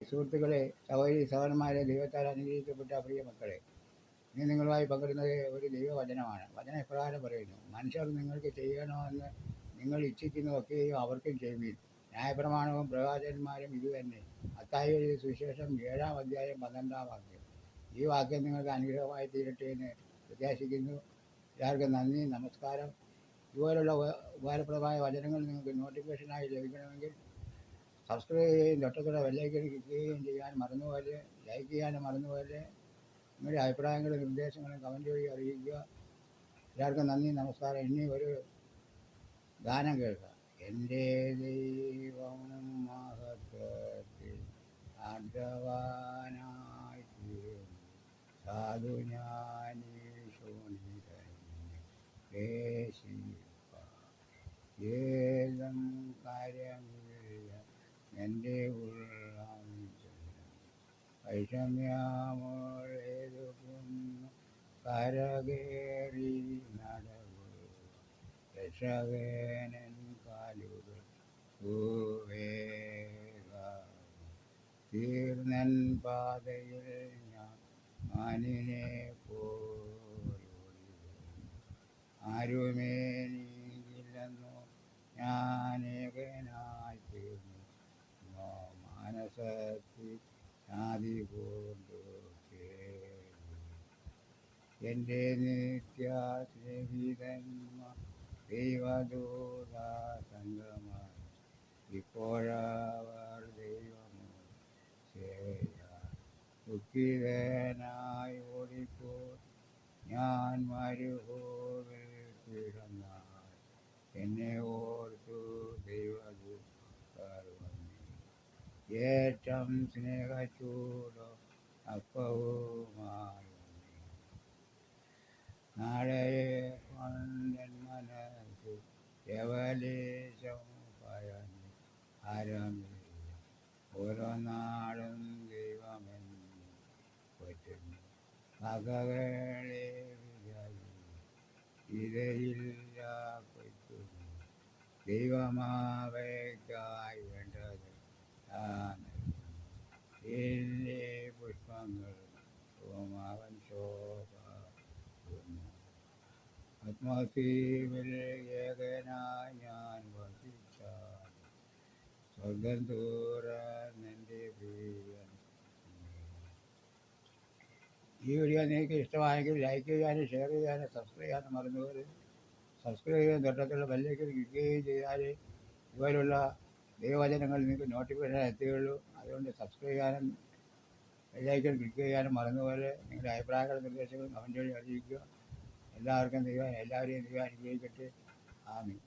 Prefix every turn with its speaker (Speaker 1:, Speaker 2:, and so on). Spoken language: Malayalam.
Speaker 1: സുഹൃത്തുക്കളെ, സഹോദരി സഹോദരന്മാരെ, ദൈവത്താൽ അനുഗ്രഹിക്കപ്പെട്ട പ്രിയ മക്കളെ, ഇന്ന് നിങ്ങളുമായി പങ്കിടുന്നത് ഒരു ദൈവവചനമാണ്. വചനം എപ്രകാരം പറയുന്നു: മനുഷ്യർ നിങ്ങൾക്ക് ചെയ്യണമെന്ന് നിങ്ങൾ ഇച്ഛിക്കുന്നതൊക്കെയും അവർക്കും ചെയ്യുവിൻ. ന്യായപ്രമാണവും പ്രവാചകന്മാരും ഇതുതന്നെ. മത്തായി എഴുതിയ സുവിശേഷം 7-ാം അധ്യായം 12-ാം വാക്യം. ഈ വാക്യം നിങ്ങൾക്ക് അനുഗ്രഹമായി തീരട്ടെ എന്ന് പ്രത്യാശിക്കുന്നു. എല്ലാവർക്കും നന്ദി, നമസ്കാരം. ഇതുപോലുള്ള ഉപകാരപ്രദമായ വചനങ്ങൾ നിങ്ങൾക്ക് നോട്ടിഫിക്കേഷനായി ലഭിക്കണമെങ്കിൽ സബ്സ്ക്രൈബ് ചെയ്യുകയും തൊട്ടടുത്തുള്ള ബെല്ലൈക്കൺ ക്ലിക്ക് ചെയ്യുകയും ചെയ്യാൻ മറന്നുപോലെ. ലൈക്ക് ചെയ്യാനും മറന്നുപോലെ. നിങ്ങളുടെ അഭിപ്രായങ്ങളും നിർദ്ദേശങ്ങളും കമൻറ്റ് വഴി അറിയിക്കുക. എല്ലാവർക്കും നന്ദി, നമസ്കാരം. ഇനി ഒരു ഗാനം കേൾക്കാം. എൻ്റെ ദൈവം മഹത്വത്തിൽ ആർദ്രവാനായി തീർന്നു, സാധു ജ്ഞാനീശോനിധന്യ ഏതം കാര്യമില്ല എൻ്റെ ഉള്ളം വൈഷമ്യമോളെതുക്കുന്നു കരകേറി നടവു രക്ഷകനൻ കാലുകൾ വേഗ തീർന്നൻ പാതയിൽ ഞാൻ മാനിനെ പോലോടി ആരുമേ നീങ്ങില്ലെന്നോ ഞാനേകനായി തീർന്നു മാനസത്തിൽ ആദി കൊണ്ടു എൻ്റെ നിത്യ സ്നേഹിതന്മാർ ദൈവദൂത സംഗമായി ഇപ്പോഴവർ ദൈവമോ ദുഃഖിതനായി ഓടിപ്പോൾ ഞാൻ മരുഭൂമിൽ കിടന്നാൽ എന്നെ ഓർത്തു ദൈവദൂതർ വന്നു ഏറ്റം സ്നേഹച്ചൂടോ അപ്പവുമായി നാളെയെ കൊണ്ടൻ മനസ്സ് യവലേശം പഴഞ്ഞ് ആരമില്ല ഓരോ നാളും ദൈവമെന്ന് പറ്റുന്നു പകകളെ ഇതയില്ല പറ്റുന്നു ദൈവമാവയ്ക്കായി വേണ്ടത് എല്ലേ പുഷ്പങ്ങൾ ഓമാവൻ ശോഭ ആത്മഹത്യയിൽ ഏകനായി ഞാൻ വസിച്ചാൽ സ്വർഗം തോറാനെൻ്റെ പ്രിയൻ. ഈ വീഡിയോ നിങ്ങൾക്ക് ഇഷ്ടമായെങ്കിൽ ലൈക്ക് ചെയ്യാനും ഷെയർ ചെയ്യാനും സബ്സ്ക്രൈബ് ചെയ്യാനും മറന്നുപോലെ. സബ്സ്ക്രൈബ് ചെയ്യാൻ തൊട്ടടുത്തുള്ള ബെല്ലൈക്കൺ ക്ലിക്ക് ചെയ്യുകയും ചെയ്താൽ ഇതുപോലുള്ള ദൈവവചനങ്ങൾ നിങ്ങൾക്ക് നോട്ടിഫിക്കേഷൻ എത്തുകയുള്ളൂ. അതുകൊണ്ട് സബ്സ്ക്രൈബ് ചെയ്യാനും ബെല്ലൈക്കൺ ക്ലിക്ക് ചെയ്യാനും മറന്നുപോലെ. നിങ്ങളുടെ അഭിപ്രായങ്ങളും നിർദ്ദേശങ്ങളും കമൻറ്റ് വഴി അറിയിക്കുക. എല്ലാവരെയും ദൈവം അനുഗ്രഹിക്കട്ടെ. ആമീൻ.